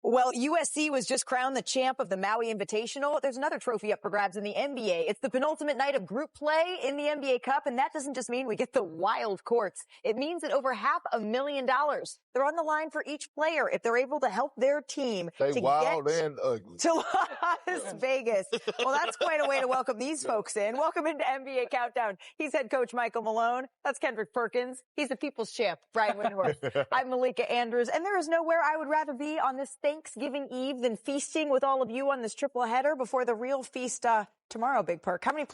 Well, USC was just crowned the champ of the Maui Invitational. There's another trophy up for grabs in the NBA. It's the penultimate night of group play in the NBA Cup, and that doesn't just mean we get the wild courts. It means that over $500,000, they're on the line for each player if they're able to help their team to wild get and ugly. to Las Vegas. Well, that's quite a way to welcome these folks in. Welcome into NBA Countdown. He's head coach Michael Malone. That's Kendrick Perkins. He's the people's champ, Brian Windhorst. I'm Malika Andrews, and there is nowhere I would rather be on this Thanksgiving Eve than feasting with all of you on this triple header before the real feast tomorrow, Big Perk. How many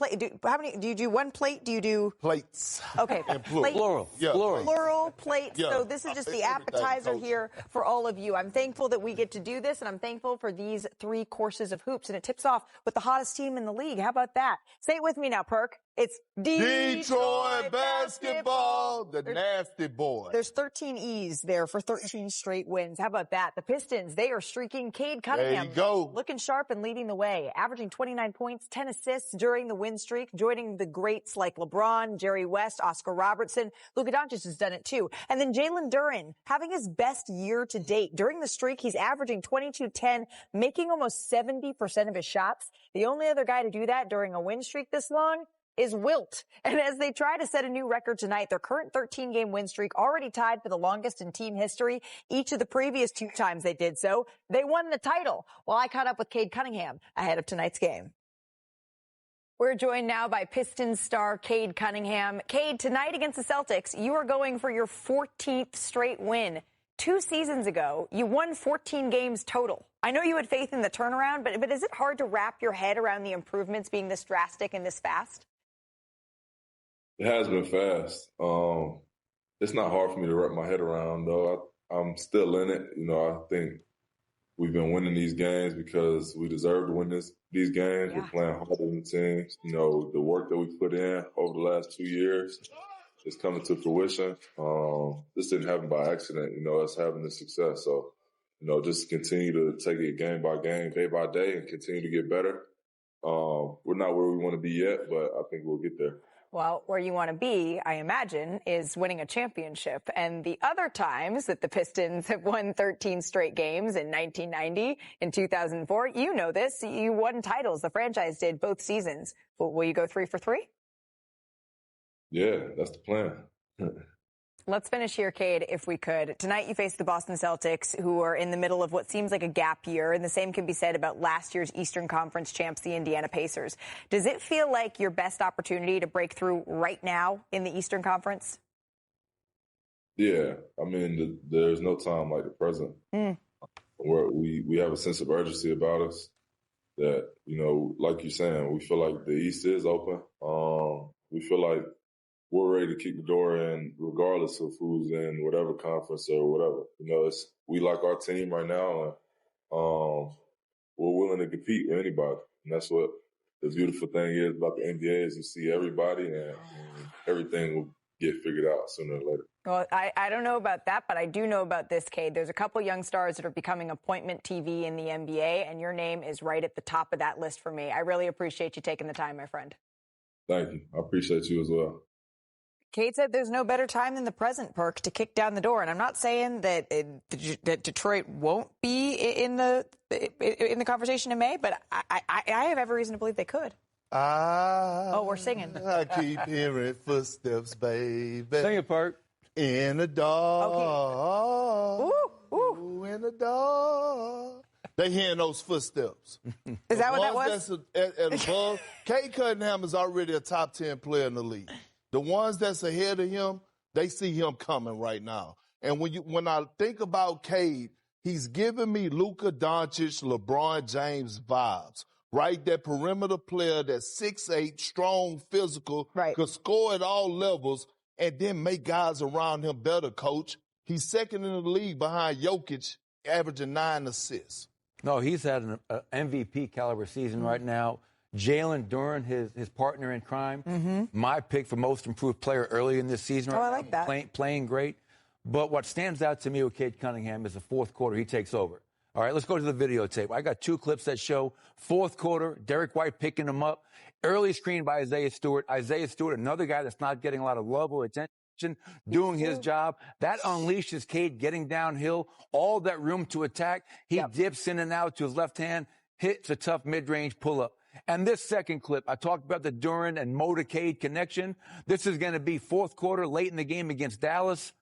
do you do one plate? Do you do plates? Okay. Plural. Yeah. Plural plates. Yeah. So this is just the appetizer here for all of you. I'm thankful that we get to do this, and I'm thankful for these 3 courses of hoops. And it tips off with the hottest team in the league. How about that? Say it with me now, Perk. It's Detroit basketball, the nasty boy. There's 13 E's there for 13 straight wins. How about that? The Pistons, they are streaking. Cade Cunningham, there you go, looking sharp and leading the way, averaging 29 points, 10 assists during the win streak, joining the greats like LeBron, Jerry West, Oscar Robertson. Luka Doncic has done it too. And then Jalen Duren having his best year to date. During the streak, he's averaging 22-10, making almost 70% of his shots. The only other guy to do that during a win streak this long is Wilt. And as they try to set a new record tonight, their current 13-game win streak already tied for the longest in team history. Each of the previous 2 times they did so, they won the title. Well, I caught up with Cade Cunningham ahead of tonight's game. We're joined now by Pistons star Cade Cunningham. Cade, tonight against the Celtics, you are going for your 14th straight win. 2 seasons ago, you won 14 games total. I know you had faith in the turnaround, but is it hard to wrap your head around the improvements being this drastic and this fast? It has been fast. It's not hard for me to wrap my head around, though. I'm still in it. I think we've been winning these games because we deserve to win these games. Yeah. We're playing harder than teams. The work that we put in over the last 2 years is coming to fruition. This didn't happen by accident, us having the success. So, just continue to take it game by game, day by day, and continue to get better. We're not where we want to be yet, but I think we'll get there. Well, where you want to be, I imagine, is winning a championship. And the other times that the Pistons have won 13 straight games in 1990, in 2004, you know this. You won titles. The franchise did both seasons. But will you go 3 for 3? Yeah, that's the plan. Let's finish here, Cade, if we could. Tonight you face the Boston Celtics, who are in the middle of what seems like a gap year, and the same can be said about last year's Eastern Conference champs, the Indiana Pacers. Does it feel like your best opportunity to break through right now in the Eastern Conference? Yeah. There's no time like the present. Where we have a sense of urgency about us that, like you're saying, we feel like the East is open. We feel like we're ready to kick the door in regardless of who's in whatever conference or whatever. We like our team right now, and we're willing to compete with anybody. And that's what the beautiful thing is about the NBA is you see everybody and everything will get figured out sooner or later. Well, I don't know about that, but I do know about this, Cade. There's a couple young stars that are becoming appointment TV in the NBA, and your name is right at the top of that list for me. I really appreciate you taking the time, my friend. Thank you. I appreciate you as well. Cade said there's no better time than the present, Perk, to kick down the door. And I'm not saying that Detroit won't be in the conversation in May, but I have every reason to believe they could. We're singing. I keep hearing footsteps, baby. Sing it, Perk. In the dark. Okay. Ooh. In the dark. They hearing those footsteps. Is that what that was? That's at above. Cade Cunningham is already a top 10 player in the league. The ones that's ahead of him, they see him coming right now. And when I think about Cade, he's giving me Luka Doncic, LeBron James vibes, right? That perimeter player that's 6'8", strong, physical, right, could score at all levels and then make guys around him better, Coach. He's second in the league behind Jokic, averaging 9 assists. No, he's had an MVP caliber season right now. Jalen Duren, his partner in crime, my pick for most improved player early in this season. I like that. Playing great. But what stands out to me with Cade Cunningham is the fourth quarter he takes over. All right, let's go to the videotape. I got 2 clips that show fourth quarter, Derek White picking him up. Early screen by Isaiah Stewart. Isaiah Stewart, another guy that's not getting a lot of love or attention. doing his job. That unleashes Cade getting downhill, all that room to attack. He dips in and out to his left hand, hits a tough mid-range pull-up. And this second clip, I talked about the Duren and Mo to Cade connection. This is going to be fourth quarter, late in the game against Dallas.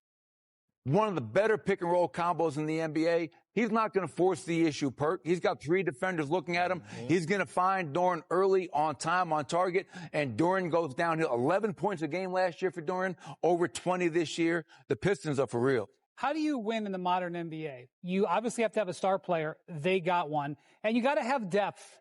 One of the better pick-and-roll combos in the NBA. He's not going to force the issue, Perk. He's got three defenders looking at him. He's going to find Duren early, on time, on target, and Duren goes downhill. 11 points a game last year for Duren, over 20 this year. The Pistons are for real. How do you win in the modern NBA? You obviously have to have a star player. They got one. And you got to have depth.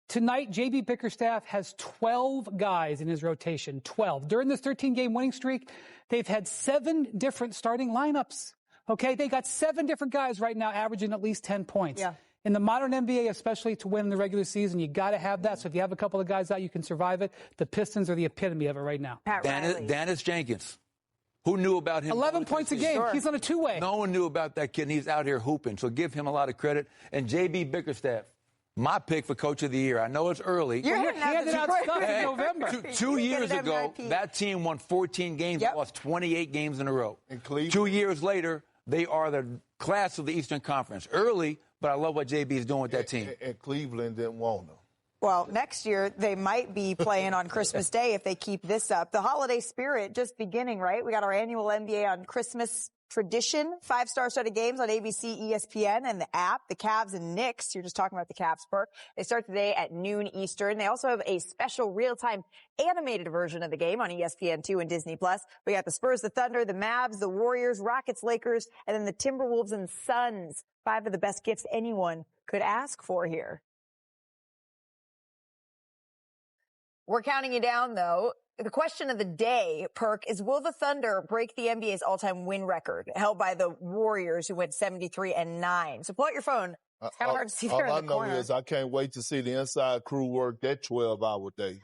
Tonight, J.B. Bickerstaff has 12 guys in his rotation. 12. During this 13-game winning streak, they've had 7 different starting lineups. Okay? They got 7 different guys right now averaging at least 10 points. Yeah. In the modern NBA, especially to win in the regular season, you got to have that. So if you have a couple of guys out, you can survive it. The Pistons are the epitome of it right now. Dennis Jenkins. Who knew about him? 11 points a game. Sure. He's on a two-way. No one knew about that kid, and he's out here hooping. So give him a lot of credit. And J.B. Bickerstaff. My pick for Coach of the Year. I know it's early. You're handing out stuff in November. Two years ago, that team won 14 games and lost 28 games in a row. 2 years later, they are the class of the Eastern Conference. Early, but I love what JB is doing with that team. And Cleveland didn't want them. Well, next year, they might be playing on Christmas Day if they keep this up. The holiday spirit just beginning, right? We got our annual NBA on Christmas tradition, 5 star-studded games on ABC, ESPN, and the app. The Cavs and Knicks, you're just talking about the Cavs, Perk. They start today at noon Eastern. They also have a special real-time animated version of the game on ESPN2 and Disney+. We got the Spurs, the Thunder, the Mavs, the Warriors, Rockets, Lakers, and then the Timberwolves and Suns. 5 of the best gifts anyone could ask for here. We're counting you down, though. The question of the day, Perk, is will the Thunder break the NBA's all-time win record held by the Warriors, who went 73-9? So pull out your phone. It's kind of hard to see there in the corner. All I know is I can't wait to see the inside crew work that 12-hour day.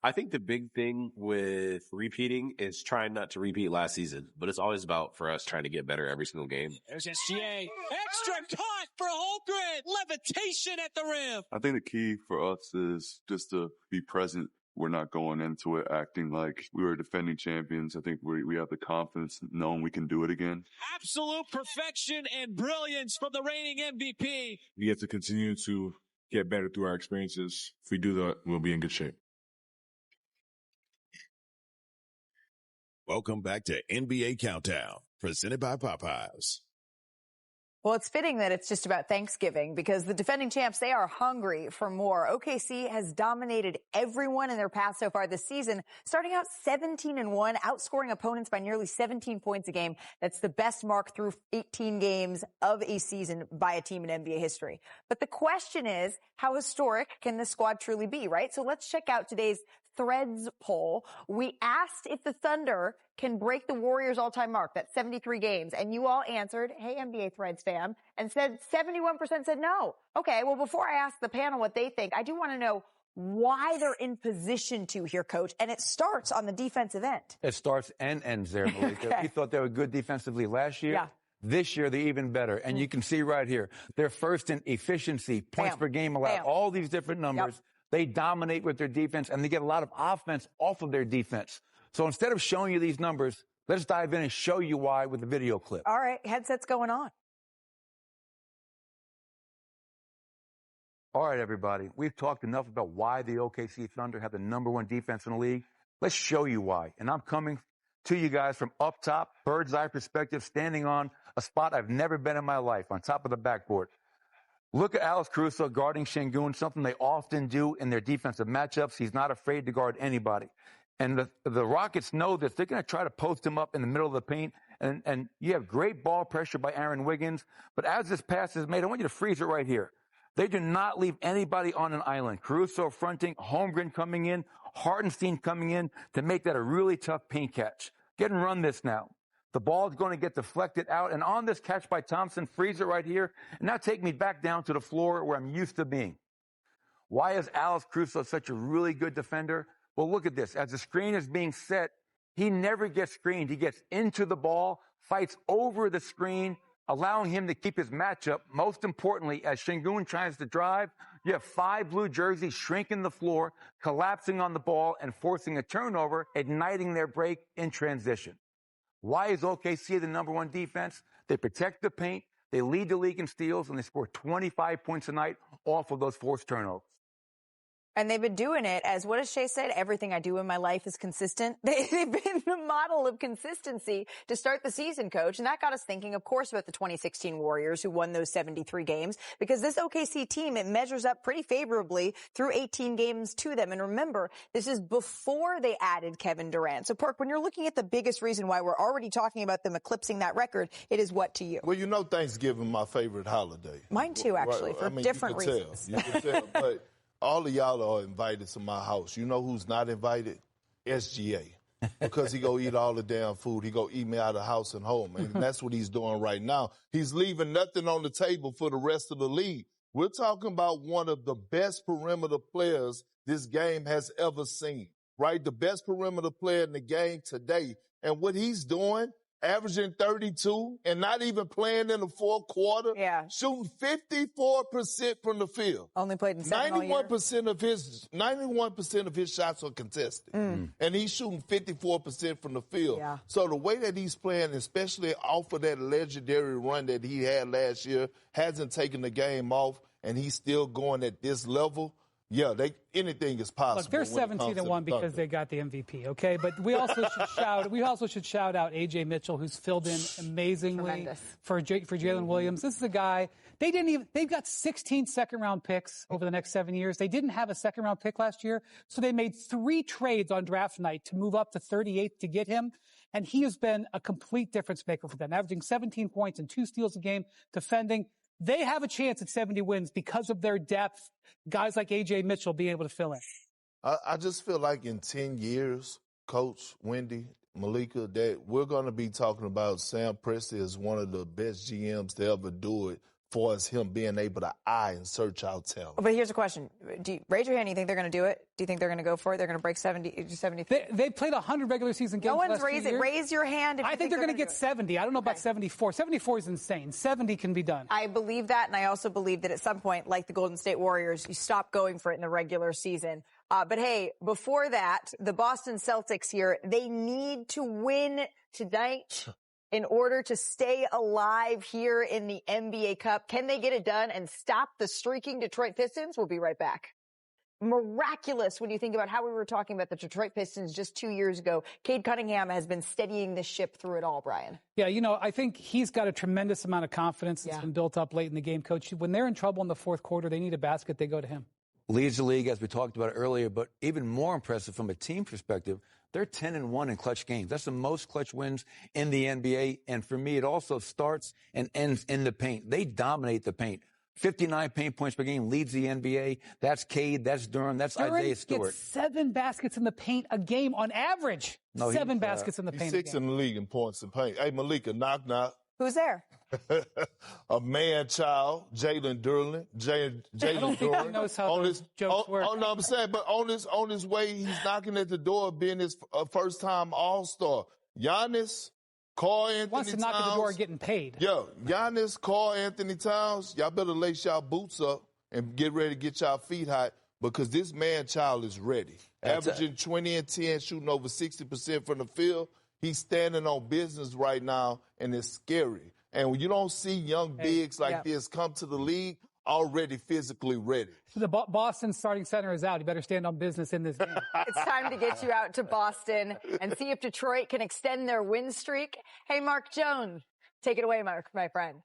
I think the big thing with repeating is trying not to repeat last season, but it's always about, for us, trying to get better every single game. There's SGA. Extra caught for Holmgren. Levitation at the rim. I think the key for us is just to be present. We're not going into it acting like we were defending champions. I think we have the confidence knowing we can do it again. Absolute perfection and brilliance from the reigning MVP. We have to continue to get better through our experiences. If we do that, we'll be in good shape. Welcome back to NBA Countdown, presented by Popeyes. Well, it's fitting that it's just about Thanksgiving because the defending champs, they are hungry for more. OKC has dominated everyone in their path so far this season, starting out 17-1, outscoring opponents by nearly 17 points a game. That's the best mark through 18 games of a season by a team in NBA history. But the question is, how historic can this squad truly be, right? So let's check out today's Threads poll. We asked if the Thunder can break the Warriors all-time mark, that's 73 games, and you all answered, hey, NBA Threads fam, and said 71% said no. Okay, well, before I ask the panel what they think, I do want to know why they're in position to here, Coach, and it starts on the defensive end. It starts and ends there, Malika. Okay. We thought they were good defensively last year. Yeah. This year, they're even better. And you can see right here, they're first in efficiency, points per game allowed, all these different numbers. Yep. They dominate with their defense, and they get a lot of offense off of their defense. So instead of showing you these numbers, let's dive in and show you why with the video clip. All right, headsets going on. All right, everybody. We've talked enough about why the OKC Thunder have the #1 defense in the league. Let's show you why. And I'm coming to you guys from up top, bird's eye perspective, standing on a spot I've never been in my life, on top of the backboard. Look at Alex Caruso guarding Şengün, something they often do in their defensive matchups. He's not afraid to guard anybody. And the Rockets know this. They're going to try to post him up in the middle of the paint. And you have great ball pressure by Aaron Wiggins. But as this pass is made, I want you to freeze it right here. They do not leave anybody on an island. Caruso fronting, Holmgren coming in, Hartenstein coming in to make that a really tough paint catch. Get and run this now. The ball is going to get deflected out. And on this catch by Thompson, freeze it right here. And now take me back down to the floor where I'm used to being. Why is Alex Caruso such a really good defender? Well, look at this. As the screen is being set, he never gets screened. He gets into the ball, fights over the screen, allowing him to keep his matchup. Most importantly, as Şengün tries to drive, You have 5 blue jerseys shrinking the floor, collapsing on the ball, and forcing a turnover, igniting their break in transition. Why is OKC the number 1 defense? They protect the paint, they lead the league in steals, and they score 25 points a night off of those forced turnovers. And they've been doing it as, what has Shea said? Everything I do in my life is consistent. They've been the model of consistency to start the season, Coach. And that got us thinking, of course, about the 2016 Warriors who won those 73 games, because this OKC team, it measures up pretty favorably through 18 games to them. And remember, this is before they added Kevin Durant. So, Perk, when you're looking at the biggest reason why we're already talking about them eclipsing that record, it is what to you? Well, you know, Thanksgiving my favorite holiday. Mine too, actually, for different reasons. You can tell, but all of y'all are invited to my house. You know who's not invited? SGA. Because he go eat all the damn food. He go eat me out of the house and home. And that's what he's doing right now. He's leaving nothing on the table for the rest of the league. We're talking about one of the best perimeter players this game has ever seen, right? The best perimeter player in the game today. And what he's doing, averaging 32 and not even playing in the fourth quarter. Yeah. Shooting 54% from the field. Only played in 7 all year. 91% of his shots are contested. And he's shooting 54% from the field. Yeah. So the way that he's playing, especially off of that legendary run that he had last year, hasn't taken the game off, and he's still going at this level. Yeah, anything is possible. Look, they're 17-1 because they got the MVP, okay? But we also should shout out A.J. Mitchell, who's filled in amazingly for Jalen Williams. This is a guy, they've got 16 second-round picks over the next 7 years. They didn't have a second-round pick last year, so they made 3 trades on draft night to move up to 38th to get him. And he has been a complete difference maker for them, averaging 17 points and 2 steals a game, defending. They have a chance at 70 wins because of their depth. Guys like A.J. Mitchell being able to fill in. I just feel like in 10 years, Coach, Wendy, Malika, that we're going to be talking about Sam Presti as one of the best GMs to ever do it, for as him being able to eye and search out talent. But here's a question. Raise your hand. Do you think they're going to do it? Do you think they're going to go for it? They're going to break 73? They played 100 regular season games. No one's raised it. Raise your hand. I think they're going to get 70. I don't know about 74. 74 is insane. 70 can be done. I believe that, and I also believe that at some point, like the Golden State Warriors, you stop going for it in the regular season. But hey, before that, the Boston Celtics here, they need to win tonight in order to stay alive here in the NBA Cup. Can they get it done and stop the streaking Detroit Pistons? We'll be right back. Miraculous when you think about how we were talking about the Detroit Pistons just 2 years ago. Cade Cunningham has been steadying the ship through it all, Brian. Yeah, I think he's got a tremendous amount of confidence that's been built up late in the game, Coach. When they're in trouble in the fourth quarter, they need a basket, they go to him. Leads the league, as we talked about earlier, but even more impressive from a team perspective, they're 10-1 in clutch games. That's the most clutch wins in the NBA. And for me, it also starts and ends in the paint. They dominate the paint. 59 paint points per game leads the NBA. That's Cade, that's Duren, that's Isaiah Stewart. Gets 7 baskets in the paint a game on average. 7 baskets in the paint. He's 6 in the league in points in paint. Hey, Malika, knock. Who's there? A man-child, Jalen Duren. Jalen Duren. He knows how those jokes work. Oh, no, I'm saying, but on his way, he's knocking at the door of being his first-time All-Star. Giannis, Karl Anthony Towns. Wants to knock at the door and getting paid. Yeah, Giannis, Karl Anthony Towns, y'all better lace y'all boots up and get ready to get y'all feet hot, because this man-child is ready. Averaging 20 and 10, shooting over 60% from the field. He's standing on business right now, and it's scary. And when you don't see young bigs like this come to the league already physically ready. The Boston starting center is out. You better stand on business in this game. It's time to get you out to Boston and see if Detroit can extend their win streak. Hey, Mark Jones, take it away, Mark, my friend.